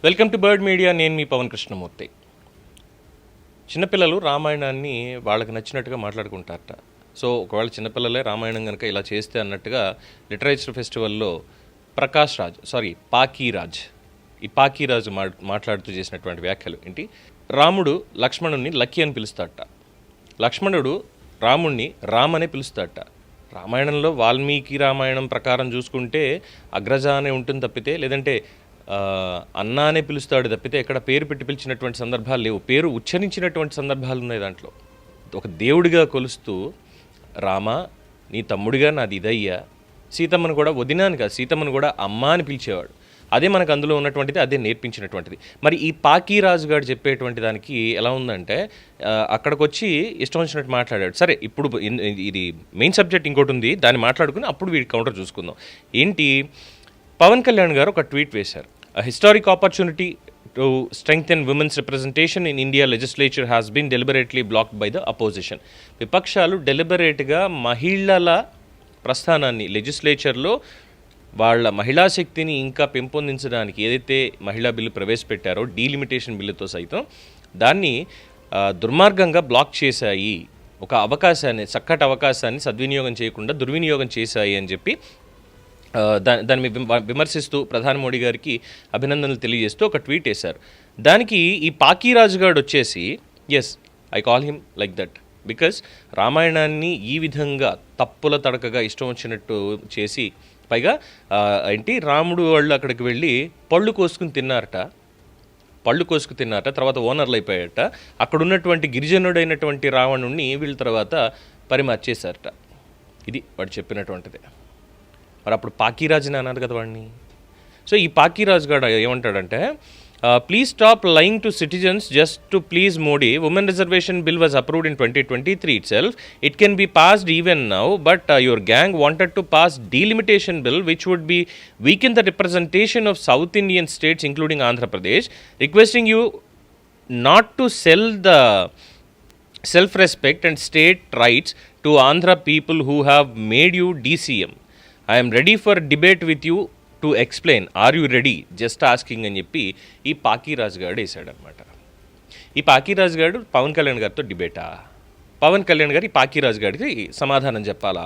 Welcome to bird media. నేను మీ పవన్ కృష్ణమూర్తి. చిన్నపిల్లలు రామాయణాన్ని వాళ్ళకి నచ్చినట్టుగా మాట్లాడుకుంటారట. సో ఒకవేళ చిన్నపిల్లలే రామాయణం కనుక ఇలా చేస్తే అన్నట్టుగా లిటరేచర్ ఫెస్టివల్లో పాకీరాజ్ మాట్లాడుతూ చేసినటువంటి వ్యాఖ్యలు ఏంటి? రాముడు లక్ష్మణుడిని లక్కీ అని పిలుస్తాడట, లక్ష్మణుడు రాముణ్ణి రామ్ అనే పిలుస్తాడట. రామాయణంలో వాల్మీకి రామాయణం ప్రకారం చూసుకుంటే అగ్రజ అనే ఉంటుంది తప్పితే, లేదంటే అన్న అనే పిలుస్తాడు తప్పితే ఎక్కడ పేరు పెట్టి పిలిచినటువంటి సందర్భాలు లేవు. పేరు ఉచ్చరించినటువంటి సందర్భాలు ఉన్నాయి దాంట్లో. ఒక దేవుడిగా కొలుస్తూ రామ నీ తమ్ముడిగా నాది ఇదయ్యా, సీతమ్మను కూడా వదినాను కాదు, సీతమ్మను కూడా అమ్మ అని పిలిచేవాడు. అదే మనకు అందులో ఉన్నటువంటిది, అదే నేర్పించినటువంటిది. మరి ఈ పాకీరాజు గారు చెప్పేటువంటి దానికి ఎలా ఉందంటే, అక్కడికి వచ్చి ఇష్టం వచ్చినట్టు మాట్లాడాడు. సరే, ఇప్పుడు ఇది మెయిన్ సబ్జెక్ట్ ఇంకోటి ఉంది, దాన్ని మాట్లాడుకుని అప్పుడు వీడి కౌంటర్ చూసుకుందాం. ఏంటి? పవన్ కళ్యాణ్ గారు ఒక ట్వీట్ వేశారు. A historic opportunity to strengthen women's representation in India legislature has been deliberately blocked by the opposition. విపక్షాలు డెలిబరేట్గా మహిళల ప్రస్థానాన్ని లెజిస్లేచర్లో వాళ్ళ మహిళా శక్తిని ఇంకా పెంపొందించడానికి ఏదైతే మహిళా బిల్లు ప్రవేశపెట్టారో, డీలిమిటేషన్ బిల్లుతో సైతం దాన్ని దుర్మార్గంగా బ్లాక్ చేశాయి. ఒక అవకాశాన్ని, చక్కటి అవకాశాన్ని సద్వినియోగం చేయకుండా దుర్వినియోగం చేశాయి అని చెప్పి దాన్ని విమర్శిస్తూ ప్రధాని మోడీ గారికి అభినందనలు తెలియజేస్తూ ఒక ట్వీట్ వేశారు. దానికి ఈ పాకీరాజు గారు వచ్చేసి, yes, I call him like that, because రామాయణాన్ని ఈ విధంగా తప్పుల తడకగా ఇష్టం వచ్చినట్టు చేసి, పైగా ఏంటి, రాముడు వాళ్ళు అక్కడికి వెళ్ళి పళ్ళు కోసుకుని తిన్నారట, తర్వాత ఓనర్లు అయిపోయారట. అక్కడ ఉన్నటువంటి గిరిజనుడైనటువంటి రావణుణ్ణి వీళ్ళ తర్వాత పరిమార్చేశారట. ఇది వాడు చెప్పినటువంటిది. మరి అప్పుడు పాకీరాజుని అన్నారు కదా వాడిని. సో ఈ పాకీరాజు గారు ఏమంటాడంటే, please stop lying to citizens just to please Modi. Women reservation bill was approved in 2023 itself. It can be passed even now, but your gang wanted to pass delimitation bill which would be weaken the representation of South Indian states including Andhra Pradesh, requesting you not to sell the self-respect and state rights to Andhra people who have made you DCM. I am ready for debate with you to explain. Are you ready? Just asking అని చెప్పి ఈ పాకీరాజు గారు వేసాడనమాట. ఈ పాకీరాజు గారు పవన్ కళ్యాణ్ గారితో డిబేటా? పవన్ కళ్యాణ్ గారు ఈ పాకీరాజు గారికి సమాధానం చెప్పాలా?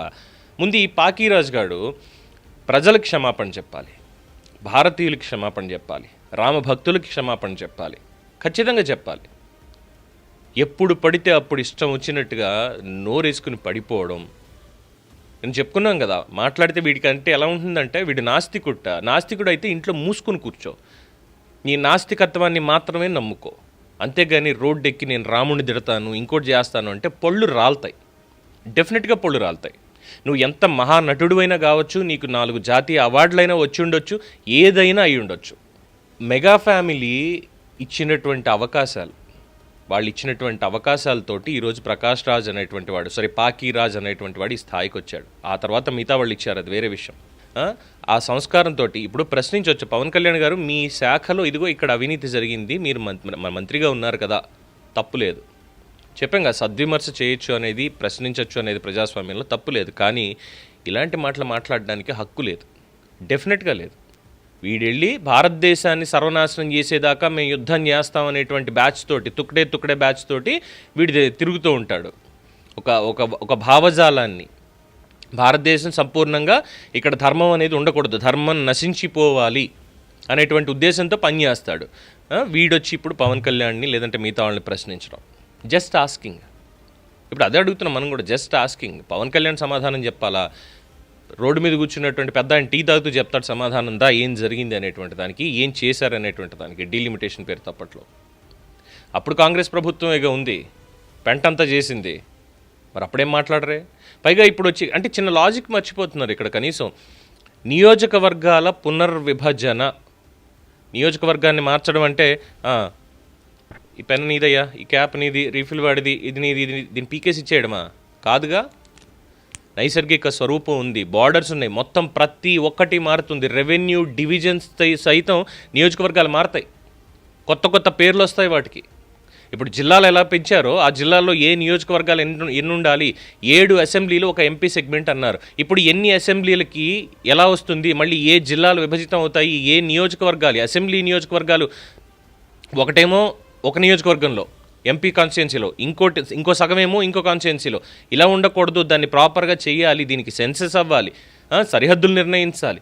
ముందు ఈ పాకీరాజు గారు ప్రజలకు క్షమాపణ చెప్పాలి, భారతీయులకి క్షమాపణ చెప్పాలి, రామభక్తులకి క్షమాపణ చెప్పాలి, ఖచ్చితంగా చెప్పాలి. ఎప్పుడు పడితే అప్పుడు ఇష్టం వచ్చినట్టుగా నోరేసుకుని పడిపోవడం. నేను చెప్పుకున్నాం కదా, మాట్లాడితే వీడికంటే ఎలా ఉంటుందంటే, వీడు నాస్తికుడు అయితే ఇంట్లో మూసుకుని కూర్చో, నీ నాస్తికత్వాన్ని మాత్రమే నమ్ముకో, అంతేగాని రోడ్డు ఎక్కి నేను రాముడిని తిడతాను, ఇంకోటి చేస్తాను అంటే పళ్ళు రాలుతాయి, డెఫినెట్గా పళ్ళు రాలుతాయి. నువ్వు ఎంత మహానటుడు అయినా కావచ్చు, నీకు 4 జాతీయ అవార్డులైనా వచ్చి ఉండొచ్చు, ఏదైనా అయి ఉండొచ్చు. మెగా ఫ్యామిలీ ఇచ్చినటువంటి అవకాశాలు, వాళ్ళు ఇచ్చినటువంటి అవకాశాలతోటి ఈరోజు ప్రకాష్ రాజ్ అనేటువంటి వాడు, పాకీరాజ్ అనేటువంటి వాడు ఈ స్థాయికి వచ్చాడు. ఆ తర్వాత మిగతా వాళ్ళు ఇచ్చారు, అది వేరే విషయం. ఆ సంస్కారంతో ఇప్పుడు ప్రశ్నించవచ్చు, పవన్ కళ్యాణ్ గారు మీ శాఖలో ఇదిగో ఇక్కడ అవినీతి జరిగింది, మీరు మంత్రిగా ఉన్నారు కదా, తప్పు లేదు, చెప్పాం కదా, సద్విమర్శ చేయొచ్చు అనేది, ప్రశ్నించవచ్చు అనేది ప్రజాస్వామ్యంలో తప్పు లేదు. కానీ ఇలాంటి మాటలు మాట్లాడడానికి హక్కు లేదు, డెఫినెట్గా లేదు. వీడెళ్ళి భారతదేశాన్ని సర్వనాశనం చేసేదాకా మేము యుద్ధం చేస్తాం అనేటువంటి బ్యాచ్ తోటి, తుక్కడే బ్యాచ్ తోటి వీడి తిరుగుతూ ఉంటాడు. ఒక భావజాలాన్ని, భారతదేశం సంపూర్ణంగా ఇక్కడ ధర్మం అనేది ఉండకూడదు, ధర్మం నశించిపోవాలి అనేటువంటి ఉద్దేశంతో పనిచేస్తాడు. వీడొచ్చి ఇప్పుడు పవన్ కళ్యాణ్ని లేదంటే మిగతా వాళ్ళని ప్రశ్నించడం, జస్ట్ ఆస్కింగ్. ఇప్పుడు అదే అడుగుతున్నాం మనం కూడా, జస్ట్ ఆస్కింగ్. పవన్ కళ్యాణ్ సమాధానం చెప్పాలా? రోడ్డు మీద కూర్చున్నటువంటి పెద్ద ఆయన టీ తాగుతూ చెప్తాడు సమాధానం, ఏం జరిగింది అనేటువంటి దానికి, ఏం చేశారనేటువంటి దానికి, డీలిమిటేషన్ పేరు తప్పట్లో. అప్పుడు కాంగ్రెస్ ప్రభుత్వం ఇక ఉంది, పెంటంతా చేసింది, మరి అప్పుడేం మాట్లాడరే? పైగా ఇప్పుడు వచ్చి అంటే చిన్న లాజిక్ మర్చిపోతున్నారు ఇక్కడ. కనీసం నియోజకవర్గాల పునర్విభజన, నియోజకవర్గాన్ని మార్చడం అంటే, ఈ పెన్ నీదయ్యా, ఈ క్యాప్ నీది, రీఫిల్ వాడిది, ఇది నీది, దీన్ని పీకేసి ఇచ్చేయడమా? కాదుగా. నైసర్గిక స్వరూపం ఉంది, బార్డర్స్ ఉన్నాయి, మొత్తం ప్రతి ఒక్కటి మారుతుంది. రెవెన్యూ డివిజన్స్ సైతం నియోజకవర్గాలు మారుతాయి, కొత్త పేర్లు వస్తాయి వాటికి. ఇప్పుడు జిల్లాలు ఎలా పెంచారో ఆ జిల్లాల్లో ఏ నియోజకవర్గాలు ఎన్ని ఉండాలి, 7 అసెంబ్లీలు ఒక ఎంపీ సెగ్మెంట్ అన్నారు. ఇప్పుడు ఎన్ని అసెంబ్లీలకి ఎలా వస్తుంది, మళ్ళీ ఏ జిల్లాలు విభజితం అవుతాయి, ఏ నియోజకవర్గాలు, అసెంబ్లీ నియోజకవర్గాలు ఒకటేమో ఒక నియోజకవర్గంలో ఎంపీ కాన్స్టిట్యున్సీలో, ఇంకో సగమేమో ఇంకో కాన్స్టిట్యున్సీలో. ఇలా ఉండకూడదు, దాన్ని ప్రాపర్గా చేయాలి, దీనికి సెన్సెస్ అవ్వాలి, సరిహద్దులు నిర్ణయించాలి,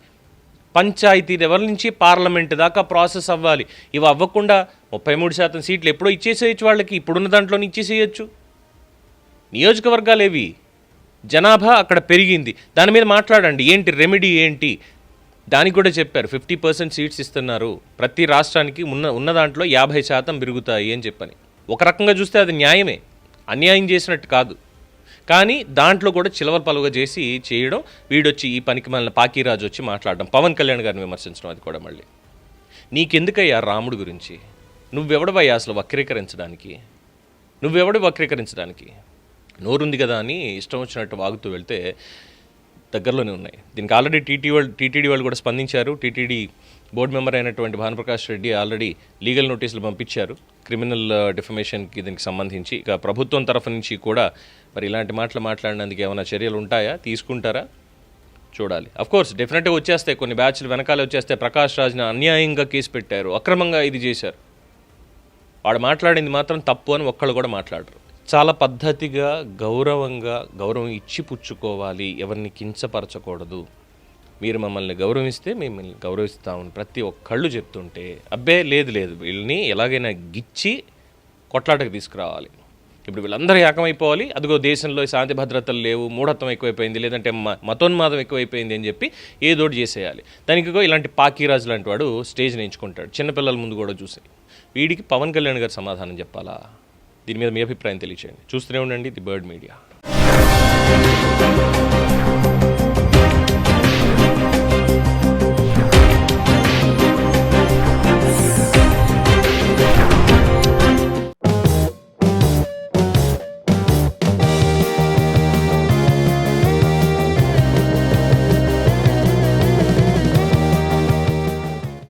పంచాయతీ లెవెల్ నుంచి పార్లమెంట్ దాకా ప్రాసెస్ అవ్వాలి. ఇవి అవ్వకుండా 33% సీట్లు ఎప్పుడో ఇచ్చేసేయచ్చు వాళ్ళకి, ఇప్పుడున్న దాంట్లోనే ఇచ్చేసేయచ్చు. నియోజకవర్గాలు ఏవి, జనాభా అక్కడ పెరిగింది, దాని మీద మాట్లాడండి, ఏంటి రెమెడీ ఏంటి. దానికి కూడా చెప్పారు 50% సీట్స్ ఇస్తున్నారు, ప్రతి రాష్ట్రానికి ఉన్న దాంట్లో 50% పెరుగుతాయి అని చెప్పని. ఒక రకంగా చూస్తే అది న్యాయమే, అన్యాయం చేసినట్టు కాదు. కానీ దాంట్లో కూడా చిలవల పలుగా చేసి చేయడం, వీడొచ్చి ఈ పనికి మళ్ళీ పాకీరాజు వచ్చి మాట్లాడడం, పవన్ కళ్యాణ్ గారిని విమర్శించడం, అది కూడా మళ్ళీ నీకెందుకయ్యా రాముడి గురించి, నువ్వెవడవయ్యా అసలు వక్రీకరించడానికి, వక్రీకరించడానికి నోరుంది కదా అని ఇష్టం వచ్చినట్టు వాగుతూ వెళ్తే దగ్గరలోనే ఉన్నాయి. దీనికి ఆల్రెడీ టీటీడీ వాళ్ళు కూడా స్పందించారు. టీటీడీ బోర్డు మెంబర్ అయినటువంటి భానుప్రకాష్ రెడ్డి ఆల్రెడీ లీగల్ నోటీసులు పంపించారు క్రిమినల్ డిఫమేషన్కి దీనికి సంబంధించి. ఇక ప్రభుత్వం తరఫు నుంచి కూడా మరి ఇలాంటి మాటలు మాట్లాడినందుకు ఏమైనా చర్యలు ఉంటాయా, తీసుకుంటారా చూడాలి. అఫ్కోర్స్ డెఫినెట్గా వచ్చేస్తాయి, కొన్ని బ్యాచ్లు వెనకాల వచ్చేస్తే. ప్రకాష్ రాజ్ని అన్యాయంగా కేసు పెట్టారు, అక్రమంగా ఇది చేశారు, వాడు మాట్లాడింది మాత్రం తప్పు అని ఒక్కళ్ళు కూడా మాట్లాడరు. చాలా పద్ధతిగా గౌరవం ఇచ్చి పుచ్చుకోవాలి, ఎవరిని కించపరచకూడదు. మీరు మమ్మల్ని గౌరవిస్తే మిమ్మల్ని గౌరవిస్తామని ప్రతి ఒక్కళ్ళు చెప్తుంటే, అబ్బే లేదు వీళ్ళని ఎలాగైనా గిచ్చి కొట్లాటకు తీసుకురావాలి. ఇప్పుడు వీళ్ళందరూ ఏకమైపోవాలి, అదిగో దేశంలో శాంతి భద్రతలు లేవు, మూఢత్వం ఎక్కువైపోయింది, లేదంటే మతోన్మాదం ఎక్కువైపోయింది అని చెప్పి ఏదోటి చేసేయాలి. దానికిగో ఇలాంటి పాకీరాజు లాంటి వాడు స్టేజ్ని ఎంచుకుంటాడు, చిన్నపిల్లల ముందు కూడా చూసి. వీడికి పవన్ కళ్యాణ్ గారు సమాధానం చెప్పాలా? దీని మీద మీ అభిప్రాయం తెలియచేయండి. చూస్తూనే ఉండండి ది బర్డ్ మీడియా.